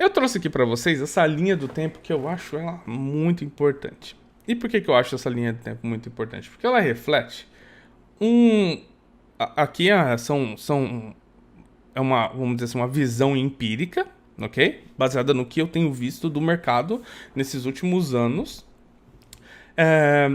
Eu trouxe aqui para vocês essa linha do tempo que eu acho ela muito importante. E por que eu acho essa linha do tempo muito importante? Porque ela reflete um... Aqui é uma, vamos dizer assim, uma visão empírica, ok? Baseada no que eu tenho visto do mercado nesses últimos anos. É,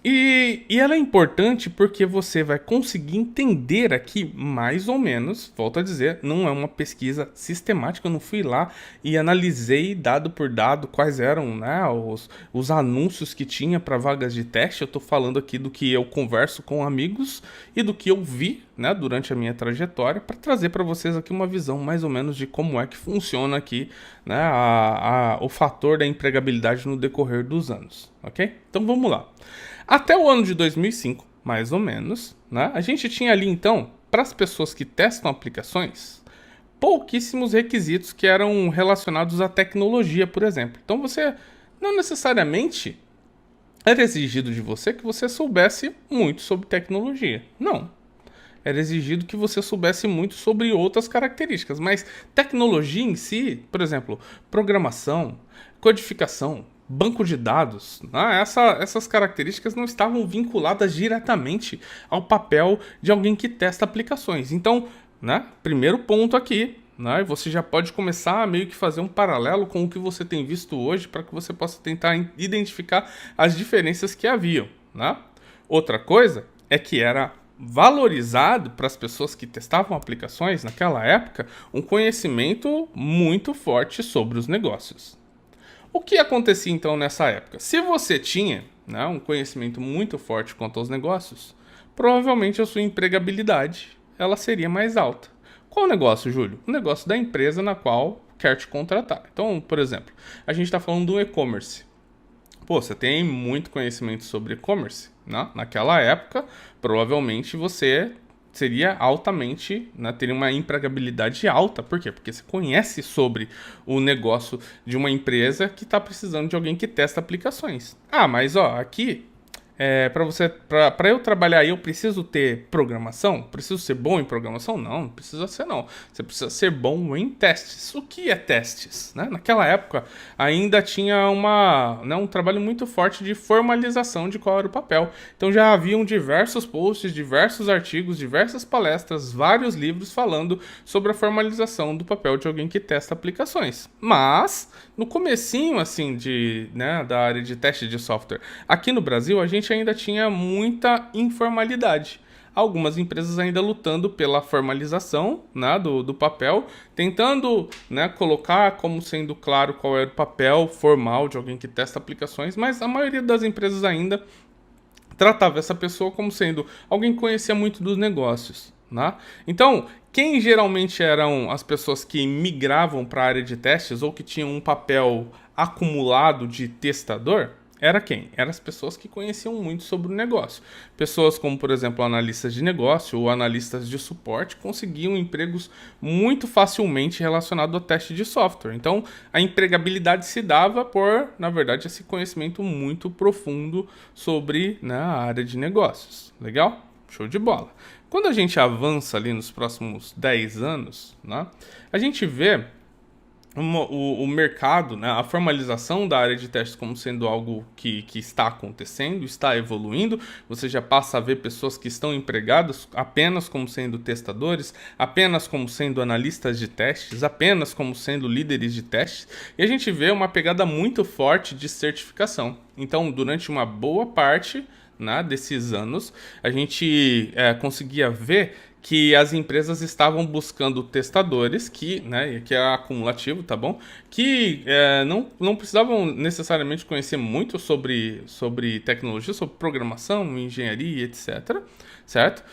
e ela é importante porque você vai conseguir entender aqui, mais ou menos, volto a dizer, não é uma pesquisa sistemática, eu não fui lá e analisei dado por dado quais eram, né, os anúncios que tinha para vagas de teste. Eu estou falando aqui do que eu converso com amigos e do que eu vi, né, durante a minha trajetória, para trazer para vocês aqui uma visão mais ou menos de como é que funciona aqui, né, o fator da empregabilidade no decorrer dos anos, ok? Então vamos lá. Até o ano de 2005, mais ou menos, né, a gente tinha ali então, para as pessoas que testam aplicações, pouquíssimos requisitos que eram relacionados à tecnologia, por exemplo. Então você não necessariamente era exigido de você que você soubesse muito sobre tecnologia. Não. Era exigido que você soubesse muito sobre outras características, mas tecnologia em si, por exemplo, programação, codificação, banco de dados, né? Essas características não estavam vinculadas diretamente ao papel de alguém que testa aplicações. Então, né, primeiro ponto aqui, né, você já pode começar a meio que fazer um paralelo com o que você tem visto hoje para que você possa tentar identificar as diferenças que haviam, né? Outra coisa é que era valorizado para as pessoas que testavam aplicações naquela época um conhecimento muito forte sobre os negócios. O que acontecia então nessa época? Se você tinha, né, um conhecimento muito forte quanto aos negócios, provavelmente a sua empregabilidade ela seria mais alta. Qual o negócio, Júlio? O negócio da empresa na qual quer te contratar. Então, por exemplo, a gente está falando do e-commerce. Pô, você tem muito conhecimento sobre e-commerce, né? Naquela época, provavelmente você seria altamente, né, teria uma empregabilidade alta. Por quê? Porque você conhece sobre o negócio de uma empresa que está precisando de alguém que testa aplicações. Ah, mas ó, aqui para eu trabalhar aí, eu preciso ter programação? Preciso ser bom em programação? Não precisa ser não. Você precisa ser bom em testes. O que é testes? Né? Naquela época ainda tinha um trabalho muito forte de formalização de qual era o papel. Então já haviam diversos posts, diversos artigos, diversas palestras, vários livros falando sobre a formalização do papel de alguém que testa aplicações. Mas no comecinho assim da área de teste de software, aqui no Brasil a gente ainda tinha muita informalidade. Algumas empresas ainda lutando pela formalização, né, do papel, tentando, né, colocar como sendo claro qual era o papel formal de alguém que testa aplicações, mas a maioria das empresas ainda tratava essa pessoa como sendo alguém que conhecia muito dos negócios. Né? Então, quem geralmente eram as pessoas que migravam para a área de testes ou que tinham um papel acumulado de testador? Era quem? Eram as pessoas que conheciam muito sobre o negócio. Pessoas como, por exemplo, analistas de negócio ou analistas de suporte conseguiam empregos muito facilmente relacionados ao teste de software. Então, a empregabilidade se dava por, na verdade, esse conhecimento muito profundo sobre, né, a área de negócios. Legal? Show de bola. Quando a gente avança ali nos próximos 10 anos, né, a gente vê o mercado, né, a formalização da área de testes como sendo algo que está acontecendo, está evoluindo. Você já passa a ver pessoas que estão empregadas apenas como sendo testadores, apenas como sendo analistas de testes, apenas como sendo líderes de testes. E a gente vê uma pegada muito forte de certificação. Então, durante uma boa parte, né, desses anos, a gente conseguia ver que as empresas estavam buscando testadores que é acumulativo, tá bom? Que não precisavam necessariamente conhecer muito sobre tecnologia, sobre programação, engenharia, etc. Certo?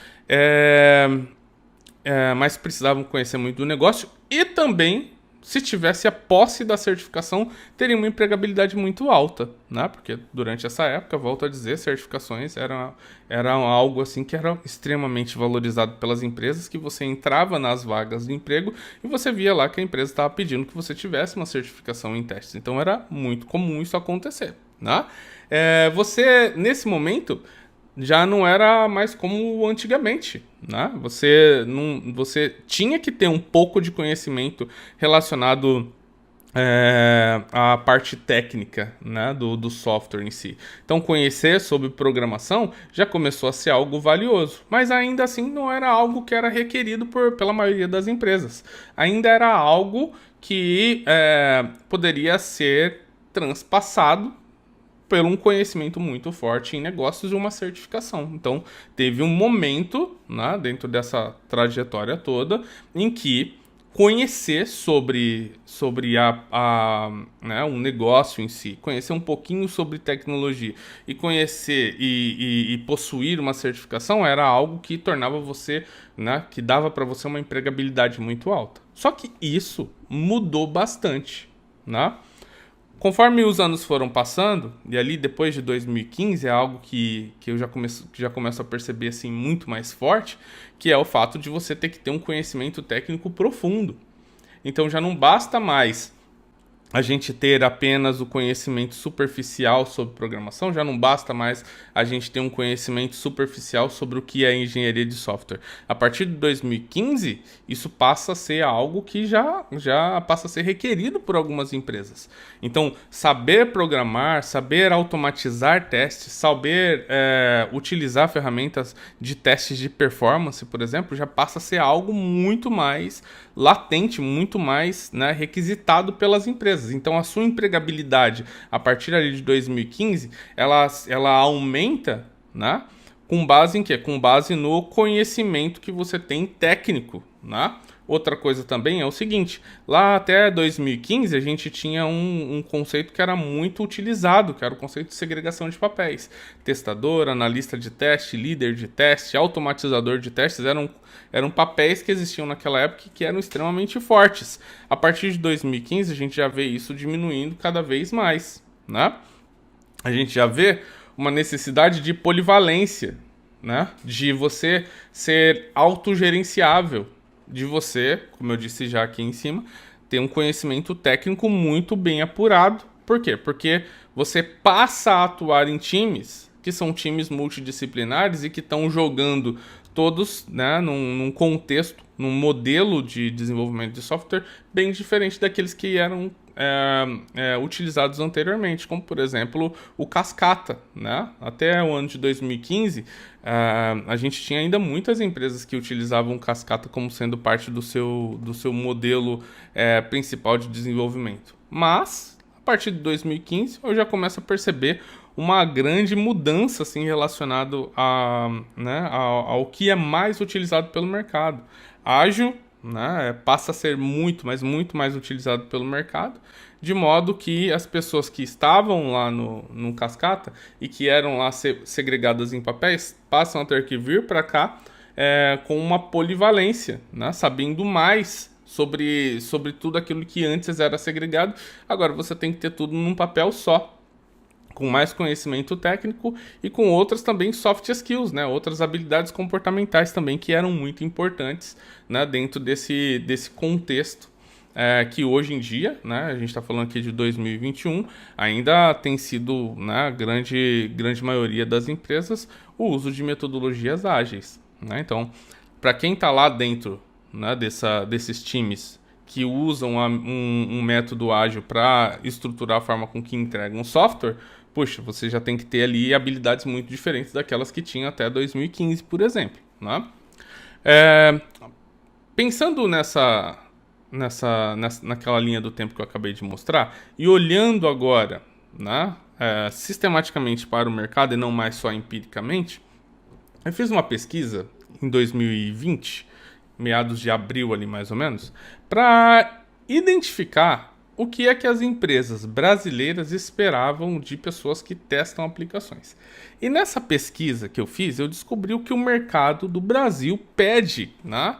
Mas precisavam conhecer muito do negócio e também, se tivesse a posse da certificação, teria uma empregabilidade muito alta, né? Porque durante essa época, volto a dizer, certificações eram algo assim que era extremamente valorizado pelas empresas, que você entrava nas vagas de emprego e você via lá que a empresa estava pedindo que você tivesse uma certificação em testes. Então era muito comum isso acontecer, né? Você, nesse momento, já não era mais como antigamente, né? Você tinha que ter um pouco de conhecimento relacionado a parte técnica, né, do software em si. Então, conhecer sobre programação já começou a ser algo valioso, mas ainda assim não era algo que era requerido pela maioria das empresas. Ainda era algo que poderia ser transpassado por um conhecimento muito forte em negócios e uma certificação. Então, teve um momento, né, dentro dessa trajetória toda em que conhecer sobre né, um negócio em si, conhecer um pouquinho sobre tecnologia e conhecer e possuir uma certificação era algo que tornava você, né, que dava para você uma empregabilidade muito alta. Só que isso mudou bastante, né? Conforme os anos foram passando, e ali depois de 2015 é algo que eu já começo a perceber assim muito mais forte, que é o fato de você ter que ter um conhecimento técnico profundo. Então já não basta mais a gente ter apenas o conhecimento superficial sobre programação, já não basta mais a gente ter um conhecimento superficial sobre o que é engenharia de software. A partir de 2015, isso passa a ser algo que já passa a ser requerido por algumas empresas. Então, saber programar, saber automatizar testes, saber utilizar ferramentas de testes de performance, por exemplo, já passa a ser algo muito mais latente, muito mais, né, requisitado pelas empresas. Então, a sua empregabilidade a partir ali de 2015, ela aumenta, né, com base em quê? Com base no conhecimento que você tem técnico, né? Outra coisa também é o seguinte, lá até 2015 a gente tinha um conceito que era muito utilizado, que era o conceito de segregação de papéis. Testador, analista de teste, líder de teste, automatizador de testes eram papéis que existiam naquela época e que eram extremamente fortes. A partir de 2015 a gente já vê isso diminuindo cada vez mais, né? A gente já vê uma necessidade de polivalência, né? De você ser autogerenciável, de você, como eu disse já aqui em cima, ter um conhecimento técnico muito bem apurado. Por quê? Porque você passa a atuar em times que são times multidisciplinares e que estão jogando todos, né, num contexto, num modelo de desenvolvimento de software bem diferente daqueles que eram utilizados anteriormente, como por exemplo o Cascata, né? Até o ano de 2015 a gente tinha ainda muitas empresas que utilizavam o Cascata como sendo parte do seu modelo principal de desenvolvimento. Mas a partir de 2015 eu já começo a perceber uma grande mudança assim, relacionado né, ao que é mais utilizado pelo mercado. Ágil, né, passa a ser muito, mas muito mais utilizado pelo mercado, de modo que as pessoas que estavam lá no Cascata e que eram lá segregadas em papéis passam a ter que vir para cá com uma polivalência, né, sabendo mais sobre tudo aquilo que antes era segregado. Agora você tem que ter tudo num papel só, com mais conhecimento técnico e com outras também soft skills, né? Outras habilidades comportamentais também que eram muito importantes, né? Dentro desse contexto que hoje em dia, né? A gente está falando aqui de 2021, ainda tem sido, né, a grande maioria das empresas o uso de metodologias ágeis, né? Então, para quem está lá dentro, né, desses times que usam um método ágil para estruturar a forma com que entregam um software, puxa, você já tem que ter ali habilidades muito diferentes daquelas que tinha até 2015, por exemplo, né? Pensando naquela linha do tempo que eu acabei de mostrar e olhando agora, né, sistematicamente para o mercado e não mais só empiricamente, eu fiz uma pesquisa em 2020, meados de abril ali mais ou menos, para identificar o que é que as empresas brasileiras esperavam de pessoas que testam aplicações. E nessa pesquisa que eu fiz, eu descobri o que o mercado do Brasil pede, né?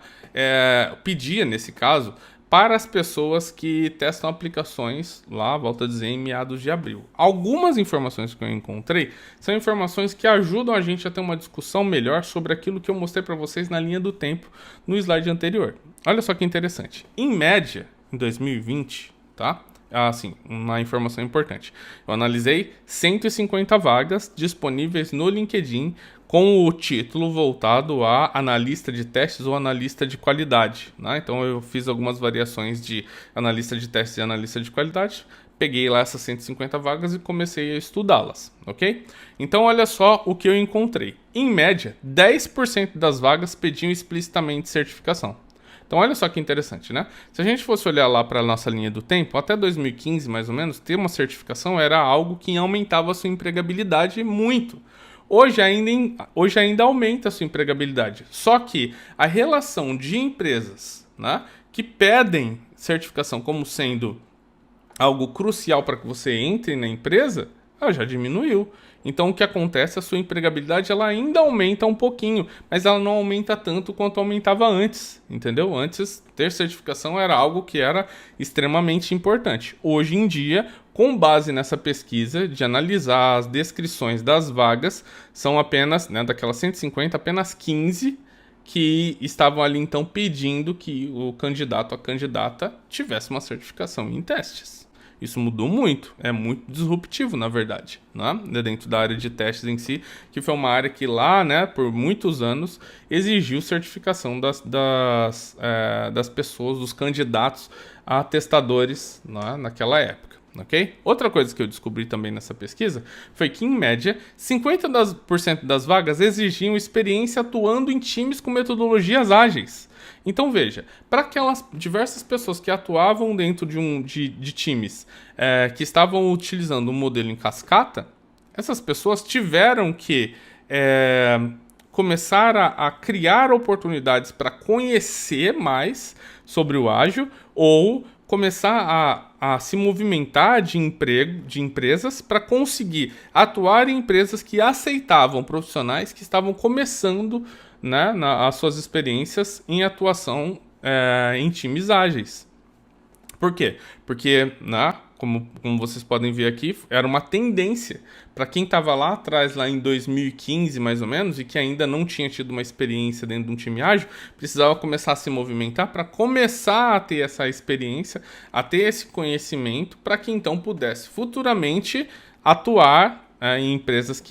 Pedia, nesse caso, para as pessoas que testam aplicações lá, volto a dizer, em meados de abril. Algumas informações que eu encontrei são informações que ajudam a gente a ter uma discussão melhor sobre aquilo que eu mostrei para vocês na linha do tempo no slide anterior. Olha só que interessante. Em média, em 2020, tá? Assim, uma informação importante. Eu analisei 150 vagas disponíveis no LinkedIn com o título voltado a analista de testes ou analista de qualidade, né? Então eu fiz algumas variações de analista de testes e analista de qualidade, peguei lá essas 150 vagas e comecei a estudá-las, ok? Então olha só o que eu encontrei. Em média, 10% das vagas pediam explicitamente certificação. Então olha só que interessante, né? Se a gente fosse olhar lá para a nossa linha do tempo, até 2015 mais ou menos, ter uma certificação era algo que aumentava a sua empregabilidade muito. Hoje ainda aumenta a sua empregabilidade. Só que a relação de empresas, né, que pedem certificação como sendo algo crucial para que você entre na empresa, ela já diminuiu. Então o que acontece? A sua empregabilidade ela ainda aumenta um pouquinho, mas ela não aumenta tanto quanto aumentava antes, entendeu? Antes, ter certificação era algo que era extremamente importante. Hoje em dia, com base nessa pesquisa de analisar as descrições das vagas, são apenas, né, daquelas 150, apenas 15 que estavam ali então pedindo que o candidato, a candidata, tivesse uma certificação em testes. Isso mudou muito, é muito disruptivo, na verdade, né? Dentro da área de testes em si, que foi uma área que lá, né, por muitos anos, exigiu certificação das pessoas, dos candidatos a testadores, né, naquela época. Okay? Outra coisa que eu descobri também nessa pesquisa foi que, em média, 50% das vagas exigiam experiência atuando em times com metodologias ágeis. Então veja, para aquelas diversas pessoas que atuavam dentro de times que estavam utilizando um modelo em cascata, essas pessoas tiveram que começar a criar oportunidades para conhecer mais sobre o ágil ou começar a se movimentar de empresas para conseguir atuar em empresas que aceitavam profissionais que estavam começando, né, as suas experiências em atuação em times ágeis. Por quê? Porque, né, como vocês podem ver aqui, era uma tendência para quem estava lá atrás, lá em 2015 mais ou menos, e que ainda não tinha tido uma experiência dentro de um time ágil, precisava começar a se movimentar para começar a ter essa experiência, a ter esse conhecimento, para que então pudesse futuramente atuar em empresas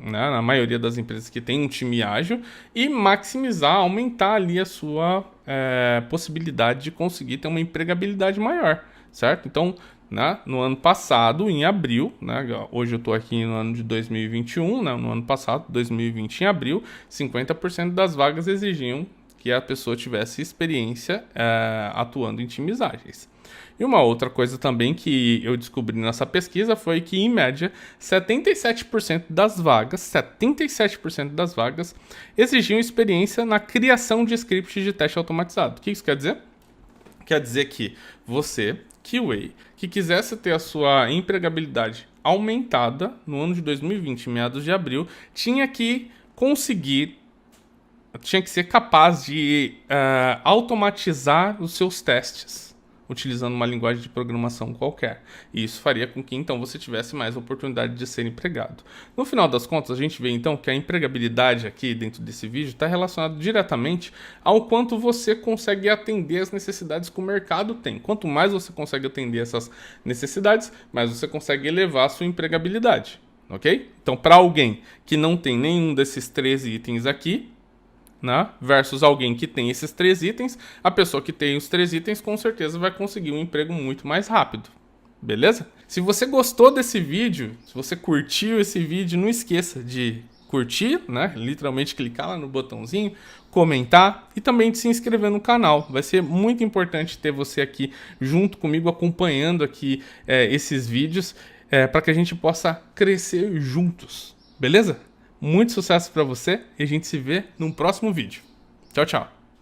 né, na maioria das empresas que tem um time ágil, e maximizar, aumentar ali a sua possibilidade de conseguir ter uma empregabilidade maior, certo? Então, né, no ano passado, em abril, né, hoje eu estou aqui no ano de 2021, né, no ano passado, 2020, em abril, 50% das vagas exigiam que a pessoa tivesse experiência atuando em times ágeis. E uma outra coisa também que eu descobri nessa pesquisa foi que, em média, 77% das vagas exigiam experiência na criação de scripts de teste automatizado. O que isso quer dizer? Quer dizer que você, QA, que quisesse ter a sua empregabilidade aumentada no ano de 2020, em meados de abril, tinha que ser capaz de automatizar os seus testes, utilizando uma linguagem de programação qualquer. E isso faria com que, então, você tivesse mais oportunidade de ser empregado. No final das contas, a gente vê, então, que a empregabilidade aqui dentro desse vídeo está relacionada diretamente ao quanto você consegue atender as necessidades que o mercado tem. Quanto mais você consegue atender essas necessidades, mais você consegue elevar a sua empregabilidade. Ok? Então, para alguém que não tem nenhum desses 13 itens aqui, né, versus alguém que tem esses 3 itens, a pessoa que tem os 3 itens com certeza vai conseguir um emprego muito mais rápido. Beleza? Se você gostou desse vídeo, se você curtiu esse vídeo, não esqueça de curtir, né, literalmente clicar lá no botãozinho, comentar e também de se inscrever no canal. Vai ser muito importante ter você aqui junto comigo, acompanhando aqui esses vídeos, para que a gente possa crescer juntos. Beleza? Muito sucesso para você e a gente se vê num próximo vídeo. Tchau, tchau.